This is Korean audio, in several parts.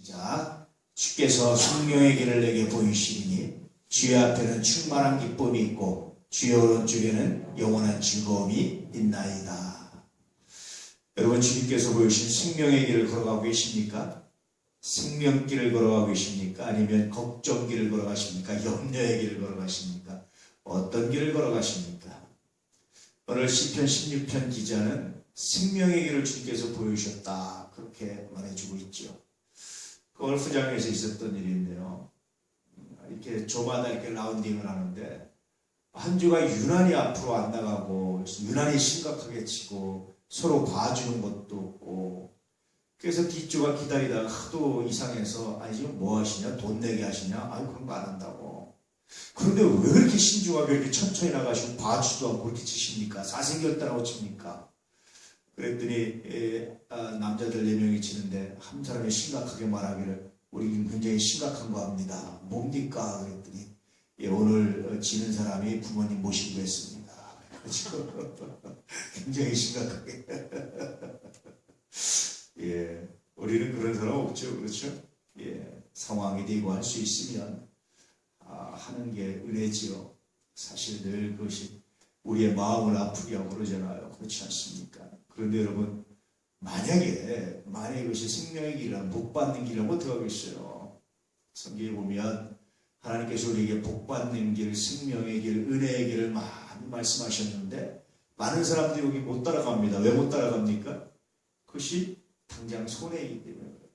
시작. 주께서 생명의 길을 내게 보이시리니 주의 앞에는 충만한 기쁨이 있고 주의 오른쪽에는 영원한 즐거움이 있나이다. 여러분, 주님께서 보이신 생명의 길을 걸어가고 계십니까? 생명길을 걸어가고 계십니까? 아니면 걱정길을 걸어가십니까? 염려의 길을 걸어가십니까? 어떤 길을 걸어가십니까? 오늘 시편 16편 기자는 생명의 길을 주님께서 보여주셨다, 그렇게 말해주고 있죠. 골프장에서 있었던 일인데요. 이렇게 조마다 이렇게 라운딩을 하는데 한 주가 유난히 앞으로 안 나가고 유난히 심각하게 치고 서로 봐주는 것도 없고, 그래서 뒷주가 기다리다가 하도 이상해서 아니 지금 뭐 하시냐? 돈 내게 하시냐? 아니 그런 거 안 한다고. 그런데 왜 그렇게 신주가 그렇게 천천히 나가시고 봐주지도 않고 그렇게 치십니까? 사생결단하고 칩니까? 그랬더니 남자들 4명이 치는데 한 사람이 심각하게 말하기를 우리 굉장히 심각한 거 합니다. 뭡니까? 그랬더니 오늘 지는 사람이 부모님 모시기로 했습니다. 굉장히 심각하게. 우리는 그런 사람 없죠. 그렇죠? 상황이 되고 할 수 있으면 하는 게 은혜지요. 사실 늘 그것이 우리의 마음을 아프게 하고 그러잖아요. 그렇지 않습니까? 그런데 여러분, 만약에 그것이 생명의 길이라면 복 받는 길이라면 어떻게 하겠어요? 성경에 보면 하나님께서 우리에게 복 받는 길, 생명의 길, 은혜의 길을 많이 말씀하셨는데 많은 사람들이 여기 못 따라갑니다. 왜 못 따라갑니까? 그것이 당장 손해이기 때문에 그래요.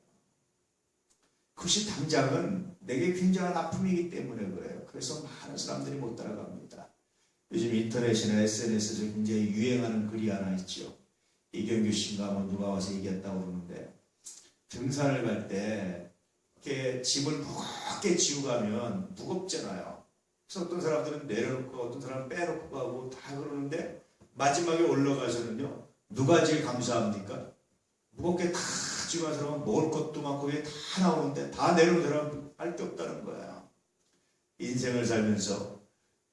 그것이 당장은 내게 굉장한 아픔이기 때문에 그래요. 그래서 많은 사람들이 못 따라갑니다. 요즘 인터넷이나 SNS에서 굉장히 유행하는 글이 하나 있죠. 이경규 씨인가 뭐 누가 와서 얘기했다고 그러는데, 등산을 갈 때 이렇게 짐을 무겁게 지고 가면 무겁잖아요. 그래서 어떤 사람들은 내려놓고 어떤 사람은 빼놓고 가고 다 그러는데 마지막에 올라가서는요, 누가 제일 감사합니까? 무겁게 다 지고 간 사람은 먹을 것도 많고 다 나오는데 다 내려온 사람은 할 게 없다는 거야. 인생을 살면서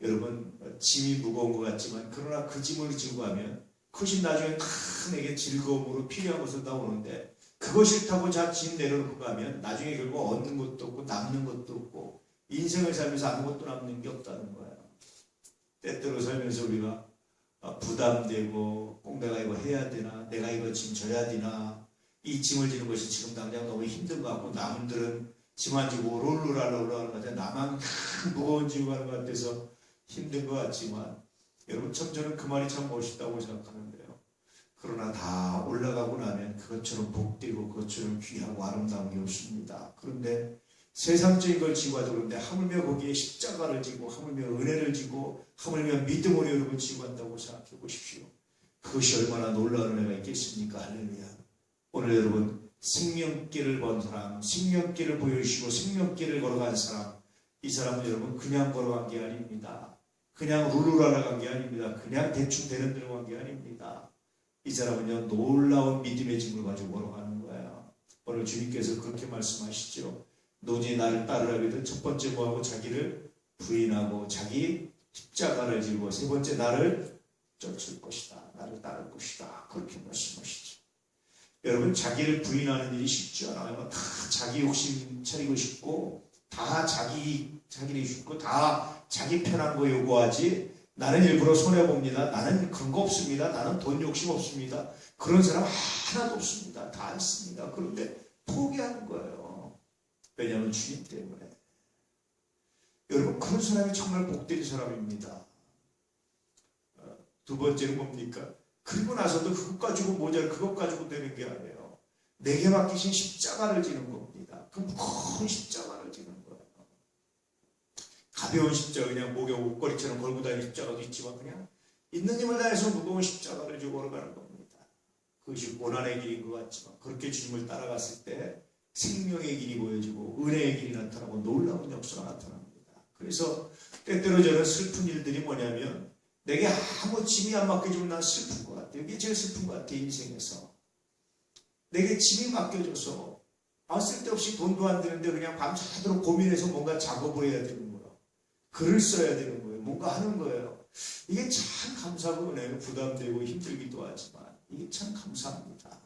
여러분, 짐이 무거운 것 같지만 그러나 그 짐을 지고 가면 그것이 나중에 다 내게 즐거움으로 필요한 것으로 나오는데, 그거 싫다고 자 짐 내려놓고 가면 나중에 결국 얻는 것도 없고 남는 것도 없고 인생을 살면서 아무것도 남는 게 없다는 거예요. 때때로 살면서 우리가 부담되고 꼭 내가 이거 해야 되나, 내가 이거 짐 져야 되나, 이 짐을 지는 것이 지금 당장 너무 힘든 것 같고 남들은 짐 안 지고 롤루랄라 올라가는 것 같아요. 나만 무거운 짐 가는 것 같아서 힘든 것 같지만, 여러분, 참 저는 그 말이 참 멋있다고 생각하는데요. 그러나 다 올라가고 나면 그것처럼 복되고 그것처럼 귀하고 아름다운 게 없습니다. 그런데 세상적인 걸 지고 가도 그런데 하물며 거기에 십자가를 지고 하물며 은혜를 지고 하물며 믿음으로 여러분 지고 간다고 생각해 보십시오. 그것이 얼마나 놀라운 은혜가 있겠습니까? 할렐루야. 오늘 여러분, 생명길을 본 사람, 생명길을 보여주시고 생명길을 걸어간 사람, 이 사람은 여러분 그냥 걸어간 게 아닙니다. 그냥 룰루랄라 간 게 아닙니다. 그냥 대충 되는 대로 간 게 아닙니다. 이 사람은요, 놀라운 믿음의 짐을 가지고 걸어가는 거예요. 오늘 주님께서 그렇게 말씀하시죠. 노지 나를 따르라거든 첫 번째 뭐하고 자기를 부인하고 자기 십자가를 지고 세 번째 나를 쫓을 것이다. 나를 따를 것이다. 그렇게 말씀하시죠. 여러분, 자기를 부인하는 일이 쉽지 않아요. 다 자기 욕심 차리고 싶고 다 자기를 싶고 다 자기 편한 거 요구하지, 나는 일부러 손해봅니다. 나는 그런 거 없습니다. 나는 돈 욕심 없습니다. 그런 사람 하나도 없습니다. 다 있습니다. 그런데 포기하는 거예요. 왜냐하면 주님 때문에. 여러분, 그런 사람이 정말 복된 사람입니다. 두 번째는 뭡니까? 그리고 나서도 그것 가지고 모자를 그것 가지고 되는 게 아니에요. 내게 맡기신 십자가를 지는 겁니다. 그 무거운 십자가를 지는 거예요. 가벼운 십자가, 그냥 목에 옷걸이처럼 걸고 다니는 십자가도 있지만 그냥 있는 힘을 다해서 무거운 십자가를 지고 걸어가는 겁니다. 그것이 고난의 길인 것 같지만 그렇게 주님을 따라갔을 때 생명의 길이 보여지고 은혜의 길이 나타나고 놀라운 역사가 나타납니다. 그래서 때때로 저는 슬픈 일들이 뭐냐면, 내게 아무 짐이 안 맡겨지면 난 슬픈 것 같아요. 이게 제일 슬픈 것 같아요. 인생에서 내게 짐이 맡겨져서 쓸데없이 돈도 안 되는데 그냥 밤새도록 고민해서 뭔가 작업을 해야 되는 거예요. 글을 써야 되는 거예요. 뭔가 하는 거예요. 이게 참 감사하고 은혜가 부담되고 힘들기도 하지만 이게 참 감사합니다.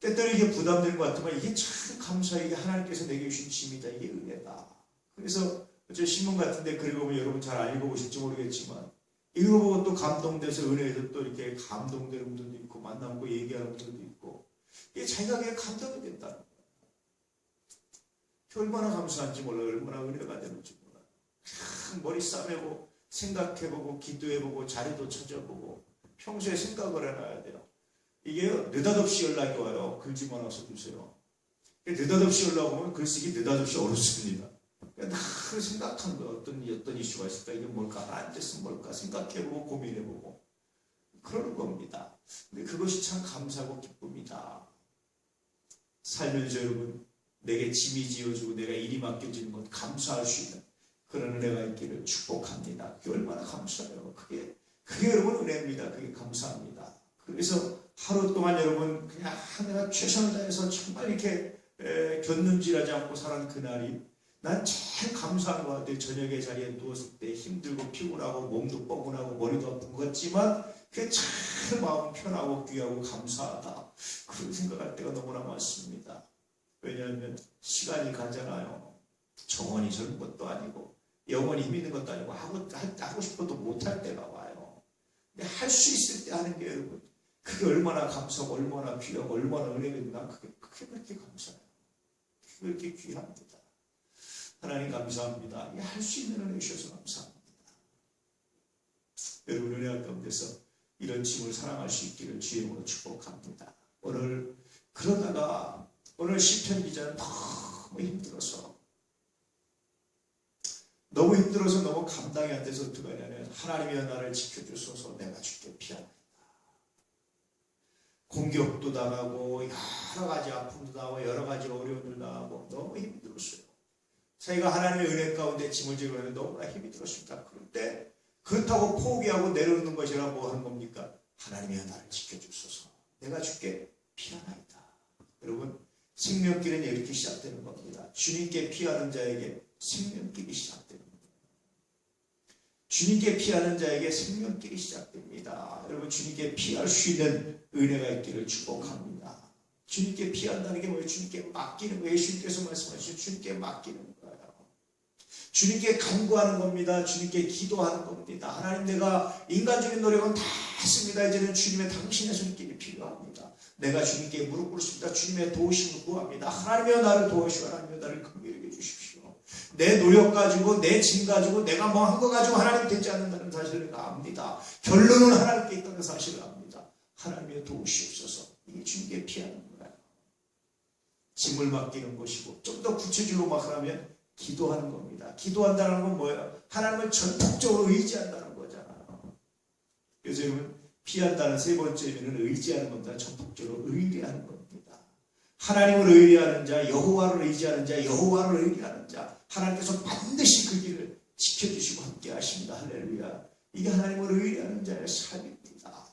때때로 이게 부담되는 것 같지만 이게 참 감사해. 이게 하나님께서 내게 주신 짐이다. 이게 은혜다. 그래서 저 신문 같은데 긁어보면 여러분 잘 읽어보실지 모르겠지만 읽어보고 또 감동돼서 은혜에서 또 이렇게 감동되는 분들도 있고 만나고 얘기하는 분들도 있고 이게 자기가 그냥 감동이 된다는 거예요. 얼마나 감사한지 몰라요. 얼마나 은혜가 되는지 몰라요. 머리 싸매고 생각해보고 기도해보고 자리도 찾아보고 평소에 생각을 해놔야 돼요. 이게 느닷없이 연락이 와요. 글 좀 하나 써주세요. 느닷없이 연락 오면 글쓰기 느닷없이 어렵습니다. 늘 생각한 거 어떤 이슈가 있을까? 이게 뭘까? 앉아서 뭘까? 생각해보고 고민해보고 그러는 겁니다. 근데 그것이 참 감사하고 기쁨이다. 살면서 여러분 내게 짐이 지어주고 내가 일이 맡겨지는 것 감사할 수 있는 그런 은혜가 있기를 축복합니다. 그게 얼마나 감사해요. 그게 여러분 은혜입니다. 그게 감사합니다. 그래서 하루 동안 여러분 그냥 내가 최선을 다해서 정말 이렇게 견눈질하지 않고 살아는 그날이 난 제일 감사한 것 같아요. 저녁에 자리에 누웠을 때 힘들고 피곤하고 몸도 뻐근하고 머리도 아픈 것 같지만 그게 참 마음 편하고 귀하고 감사하다. 그런 생각할 때가 너무나 많습니다. 왜냐하면 시간이 가잖아요. 정원이 젊은 것도 아니고 영원히 힘 있는 것도 아니고 하고 싶어도 못할 때가 와요. 근데 할 수 있을 때 하는 게 여러분 그게 얼마나 감사하고 얼마나 귀하고 얼마나 은혜가 있나 그게 그렇게 감사해요. 그게 그렇게 귀합니다. 하나님 감사합니다. 할 수 있는 은혜 주셔서 감사합니다. 여러분 은혜 가운데서 이런 짐을 사랑할 수 있기를 주의 이름으로 축복합니다. 오늘 그러다가 오늘 시편 기자는 너무 힘들어서 너무 감당이 안 돼서 어떻게 하냐면 하나님이여 나를 지켜주소서 내가 주께 피하나이다. 공격도 당하고 여러 가지 아픔도 당하고 여러 가지 어려움도 당하고 너무 힘들었어요. 자기가 하나님의 은혜 가운데 짐을 지고 있는데 너무나 힘이 들었습니다. 그럴 때 그렇다고 포기하고 내려놓는 것이라 뭐 하는 겁니까? 하나님이여 나를 지켜주소서 내가 주께 피하나이다. 여러분 생명길은 이렇게 시작되는 겁니다. 주님께 피하는 자에게 생명길이 시작되는 겁니다. 주님께 피하는 자에게 생명길이 시작됩니다. 여러분 주님께 피할 수 있는 은혜가 있기를 축복합니다. 주님께 피한다는 게 뭐예요? 주님께 맡기는 거예요. 예수님께서 말씀하신 주님께 맡기는 거예요. 주님께 간구하는 겁니다. 주님께 기도하는 겁니다. 하나님 내가 인간적인 노력은 다 했습니다. 이제는 주님의 당신의 손길이 필요합니다. 내가 주님께 무릎 꿇습니다. 주님의 도우심을 구합니다. 하나님이여 나를 도우시고 하나님이여 나를 긍휼히 여겨주십시오. 내 노력 가지고 내 짐 가지고 내가 뭐 한 거 가지고 하나님 되지 않는다는 사실을 압니다. 결론은 하나님께 있다는 사실을 압니다. 하나님의 도우시옵소서. 이게 주님께 피하는 거예요. 짐을 맡기는 것이고 좀 더 구체적으로 말하면 기도하는 겁니다. 기도한다는 건 뭐예요? 하나님을 전폭적으로 의지한다는 거잖아요. 그래서 여러분 피한다는 세 번째 의미는 의지하는 겁니다. 전폭적으로 의뢰하는 겁니다. 하나님을 의뢰하는 자, 여호와를 의지하는 자, 여호와를 의뢰하는 자, 하나님께서 반드시 그 길을 지켜주시고 함께 하십니다. 할렐루야. 이게 하나님을 의뢰하는 자의 삶입니다.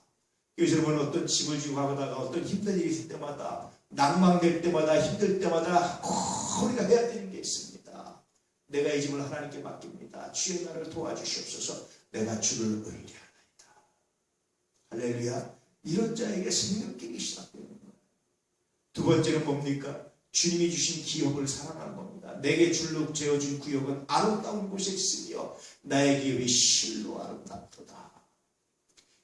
그래서 여러분 어떤 짐을 지고 가다가 어떤 힘든 일이 있을 때마다 낭망될 때마다 힘들 때마다 우리가 해야 되는 게 있습니다. 내가 이 짐을 하나님께 맡깁니다. 주의 나를 도와주시옵소서. 내가 주를 의뢰하나이다. 할렐루야. 이런 자에게 생명길이 시작되는 거예요. 두 번째는 뭡니까? 주님이 주신 기업을 사랑하는 겁니다. 내게 줄로 재어준 구역은 아름다운 곳에 있으며 나의 기업이 실로 아름답도다.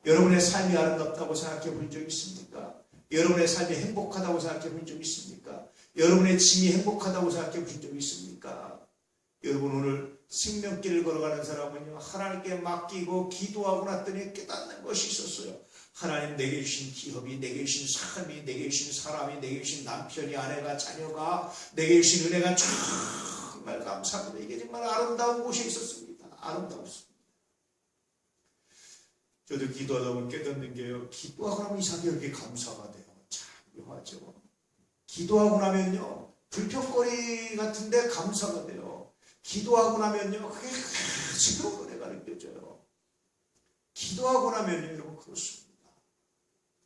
여러분의 삶이 아름답다고 생각해 본 적 있습니까? 여러분의 삶이 행복하다고 생각해 본 적 있습니까? 여러분의 짐이 행복하다고 생각해 본 적 있습니까? 여러분 오늘 생명길을 걸어가는 사람은요 하나님께 맡기고 기도하고 났더니 깨닫는 것이 있었어요. 하나님 내게 주신 기업이 내게 주신 삶이 내게 주신 사람이 내게 주신 남편이 아내가 자녀가 내게 주신 은혜가 정말 감사합니다. 이게 정말 아름다운 곳에 있었습니다. 아름다웠습니다. 저도 기도하다 보면 깨닫는 게요. 기도하고 나면 이상하게 이렇게 감사가 돼요. 참 묘하죠. 기도하고 나면요 불평거리 같은데 감사가 돼요. 기도하고 나면요 그게 새로운 은혜가 느껴져요. 기도하고 나면요 여러분 그렇습니다.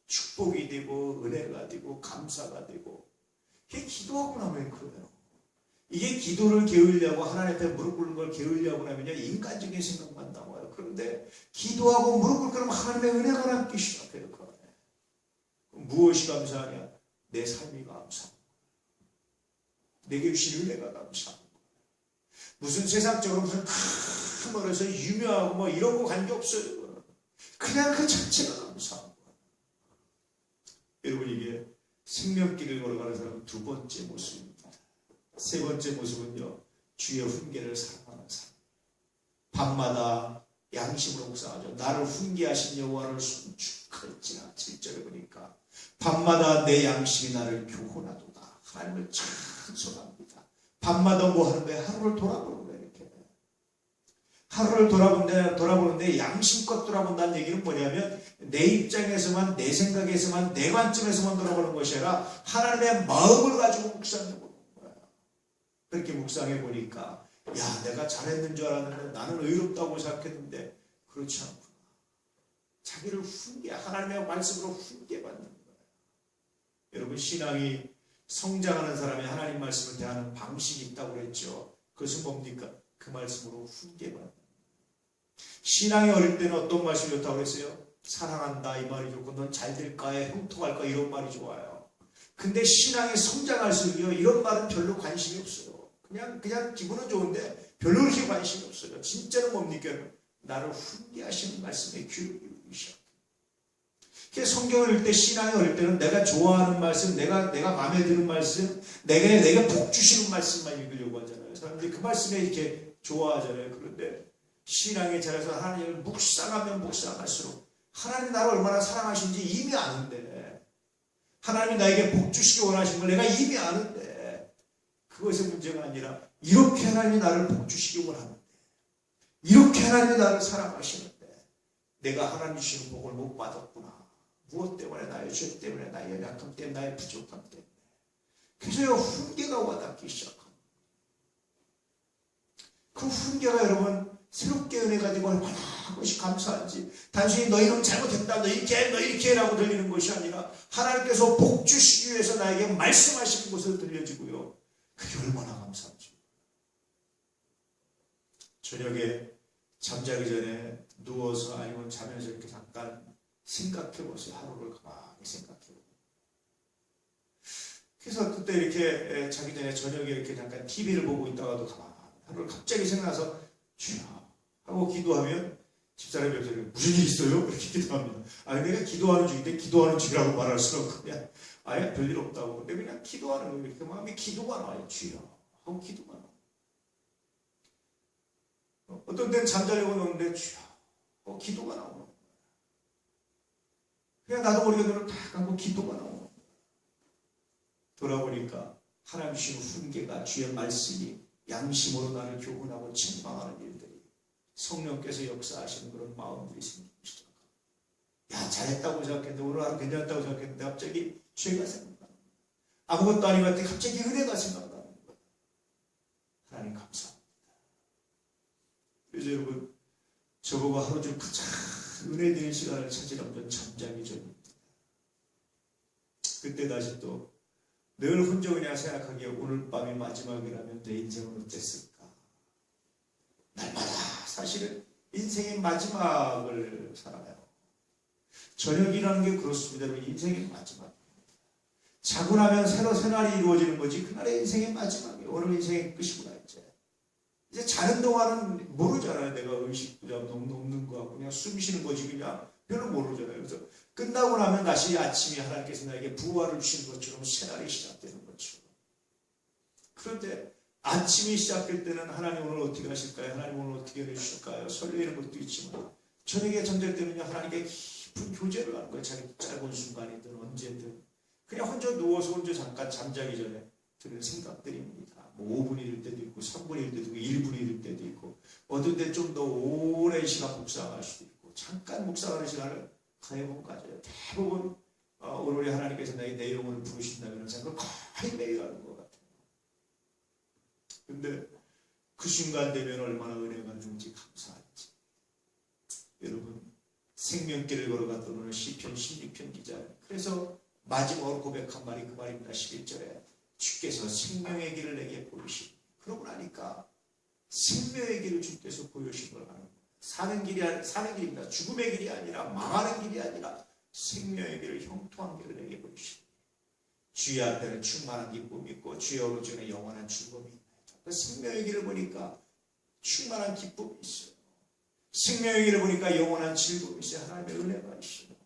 축복이 되고 은혜가 되고 감사가 되고 이게 기도하고 나면 그래요. 이게 기도를 게으르려고 하나님 앞에 무릎 꿇는 걸 게으르려고 하면요 인간적인 생각만 나와요. 그런데 기도하고 무릎 꿇고 하나님의 은혜가 남기 시작해요. 그 안에 무엇이 감사하냐? 내 삶이 감사하고 내게 주신 은혜가 감사하고 무슨 세상적으로 무슨 큰 뭐라서 유명하고 뭐 이런 거 관계없어요. 그냥 그 자체가 감사하고. 여러분 이게 생명길을 걸어가는 사람 두 번째 모습입니다. 세 번째 모습은요. 주의 훈계를 사랑하는 사람. 밤마다 양심으로 묵상하죠. 나를 훈계하신 여호와를 송축할지라. 7절에 보니까 밤마다 내 양심이 나를 교훈하도다. 하나님을 찬송합니다. 밤마다 뭐 하는 거야? 하루를 돌아보는 거야. 이렇게 하루를 돌아보는데 양심껏 돌아본다는 얘기는 뭐냐면 내 입장에서만, 내 생각에서만, 내 관점에서만 돌아보는 것이 아니라 하나님의 마음을 가지고 묵상해 보는 거야. 그렇게 묵상해 보니까 야, 내가 잘했는 줄 알았는데 나는 의롭다고 생각했는데 그렇지 않구나. 자기를 하나님의 말씀으로 훈계받는 거예요. 여러분 신앙이 성장하는 사람이 하나님 말씀을 대하는 방식이 있다고 그랬죠. 그것은 뭡니까? 그 말씀으로 훈계받는 거예요. 신앙이 어릴 때는 어떤 말씀이 좋다고 그랬어요? 사랑한다 이 말이 좋고 넌 잘될까 형통할까 이런 말이 좋아요. 근데 신앙이 성장할수록요 이런 말은 별로 관심이 없어요. 그냥 기분은 좋은데 별로 그렇게 관심이 없어요. 진짜는 뭡니까? 나를 훈계하시는 말씀에 귀를 기울이기 시작해요. 그래서 성경을 읽을 때 신앙이 어릴 때는 내가 좋아하는 말씀, 내가 마음에 드는 말씀, 내가 복 주시는 말씀만 읽으려고 하잖아요. 사람들이 그 말씀에 이렇게 좋아하잖아요. 그런데 신앙에 자라서 하나님을 묵상하면 묵상할수록 하나님이 나를 얼마나 사랑하시는지 이미 아는데 하나님이 나에게 복 주시기 원하시는 걸 내가 이미 아는데 그것의 문제가 아니라 이렇게 하나님이 나를 복 주시기 원하는데 이렇게 하나님이 나를 사랑하시는데 내가 하나님 주시는 복을 못 받았구나. 무엇 때문에? 나의 죄 때문에, 나의 연약함 때문에, 나의 부족함 때문에. 그래서 훈계가 와닿기 시작합니다. 그 훈계가 여러분 새롭게 은혜 가지고 얼마나 그것이 감사한지 단순히 너희는 잘못했다 너 이렇게 해라고 들리는 것이 아니라 하나님께서 복 주시기 위해서 나에게 말씀하시는 것을 들려지고요. 그게 얼마나 감사한지. 저녁에 잠자기 전에 누워서 아니면 자면서 이렇게 잠깐 생각해보세요. 하루를 가만히 생각해보세요. 그래서 그때 이렇게 자기 전에 저녁에 이렇게 잠깐 TV를 보고 있다가도 가만히 하루를 갑자기 생각나서 주여 하고 기도하면 집사람이 옆에서 무슨 일 있어요? 이렇게 기도합니다. 아니 내가 기도하는 중인데 기도하는 중이라고 말할 수는 없고 그냥 아예 별일 없다고. 근데 그냥 기도하는 거예요. 이렇게 마음이 기도가 나와요. 주여 하고 기도가 나와요. 어떤 때는 잠자려고 노는데 주여 하고 기도가 나오는 거예요. 그냥 나도 모르게 눈을 딱 감고 기도가 나오는 거예요. 돌아보니까 하나님 주신 훈계가 주의 말씀이 양심으로 나를 교훈하고 책망하는 일들이 성령께서 역사하시는 그런 마음들이 생기기 시작합니다. 야 잘했다고 생각했는데 오늘 하루 괜찮다고 생각했는데 갑자기 죄가 생각나는 거예요. 아무것도 아닌 것 같은데 갑자기 은혜가 생각나는 거예요. 하나님 감사합니다. 그래서 여러분 저보고 하루 중 가장 은혜 되는 시간을 찾으려면 전 잠자기 전입니다. 그때 다시 또 늘 혼자 그냥 생각하기에 오늘 밤이 마지막이라면 내 인생은 어땠을까? 날마다 사실은 인생의 마지막을 살아요. 저녁이라는 게 그렇습니다. 인생의 마지막입니다. 자고 나면 새로 새날이 이루어지는 거지 그날의 인생의 마지막이에요. 오늘 인생의 끝이구나 이제 자는 동안은 모르잖아요. 내가 의식도 좀 없는 거 같고 그냥 숨 쉬는 거지 그냥 별로 모르잖아요. 그래서 끝나고 나면 다시 아침에 하나님께서 나에게 부활을 주시는 것처럼 새날이 시작되는 거죠. 그런데 아침이 시작될 때는 하나님 오늘 어떻게 하실까요? 하나님 오늘 어떻게 해주실까요? 설레이는 것도 있지만 저녁에 잠들 때는요 하나님께 깊은 교제를 하는 거예요. 자기 짧은 순간이든 언제든 그냥 혼자 누워서 혼자 잠깐 잠자기 전에 드는 생각들입니다. 뭐 5분이 될 때도 있고 3분이 될 때도 있고 1분이 될 때도 있고 어떤 때 좀 더 오랜 시간 묵상할 수도 있고 잠깐 묵상하는 시간을 가해보면 가져요. 대부분 오늘 하나님께서 나의 내용을 부르신다면 생각을 거의 매일 하는 것 같아요. 근데 그 순간 되면 얼마나 은혜가 되는지 감사한지. 여러분 생명길을 걸어갔던 오늘 시편 16편 기자 그래서 마지막으로 고백한 말이 그 말입니다. 11절에 주께서 생명의 길을 내게 보이시니 그러고 나니까 생명의 길을 주께서 보여주신 걸 아는 거예요. 사는 길입니다. 죽음의 길이 아니라 망하는 길이 아니라 생명의 길을 형통한 길을 내게 보이시니 주의 앞에는 충만한 기쁨이 있고 주의 오른쪽에 영원한 즐거움이 있나이다. 그 생명의 길을 보니까 충만한 기쁨이 있어요. 생명의 길을 보니까 영원한 즐거움이 있어요. 하나님의 은혜가 있어요.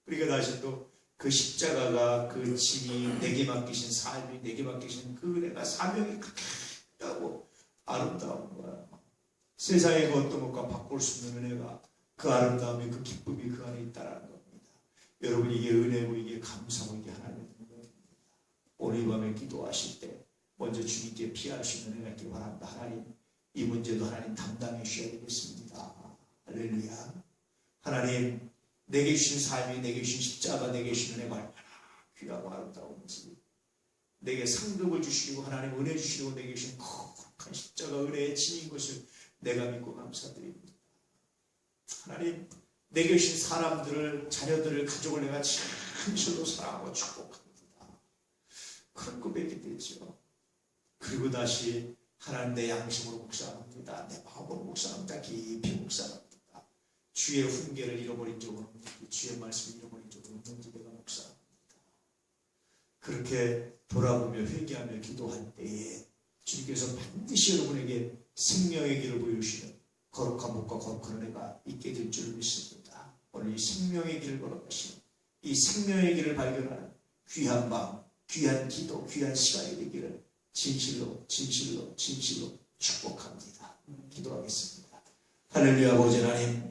그러니까 다시 또 그 십자가가 그 짐이 내게 맡기신 삶이 내게 맡기신 그 은혜가 사명이 크다고 아름다운 거야. 세상의 그 어떤 것과 바꿀 수 있는 은혜가 그 아름다움이 그 기쁨이 그 안에 있다는 겁니다. 여러분 이게 은혜고 이게 감사고 이게 하나님의 은혜입니다. 오늘 이 밤에 기도하실 때 먼저 주님께 피할 수 있는 은혜가 있기를 바랍니다. 하나님 이 문제도 하나님 담당해 주셔야 되겠습니다. 할렐루야. 하나님 내게 주신 삶이 내게 주신 십자가 내게 주신 은혜가 얼마나 귀하고 아름다운지 내게 상급을 주시고 하나님 은혜 주시고 내게 주신 거룩한 십자가 은혜의 진인 것을 내가 믿고 감사드립니다. 하나님 내게 주신 사람들을 자녀들을 가족을 내가 진실로 사랑하고 축복합니다. 큰 고백이 되죠. 그리고 다시 하나님 내 양심으로 묵상합니다. 내 마음으로 묵상합니다. 깊이 묵상합니다. 주의 훈계를 잃어버린 적은 없는지 주의 말씀을 잃어버린 적은 없는지 내가 묵상합니다. 그렇게 돌아보며 회개하며 기도할 때에 주님께서 반드시 여러분에게 생명의 길을 보여주시는 거룩한 복과 거룩한 은혜가 있게 될 줄 믿습니다. 오늘 이 생명의 길을 걸어가시는 이 생명의 길을 발견하는 귀한 마음, 귀한 기도, 귀한 시간이 되기를 진실로 축복합니다. 기도하겠습니다. 할렐루야. 아버지 하나님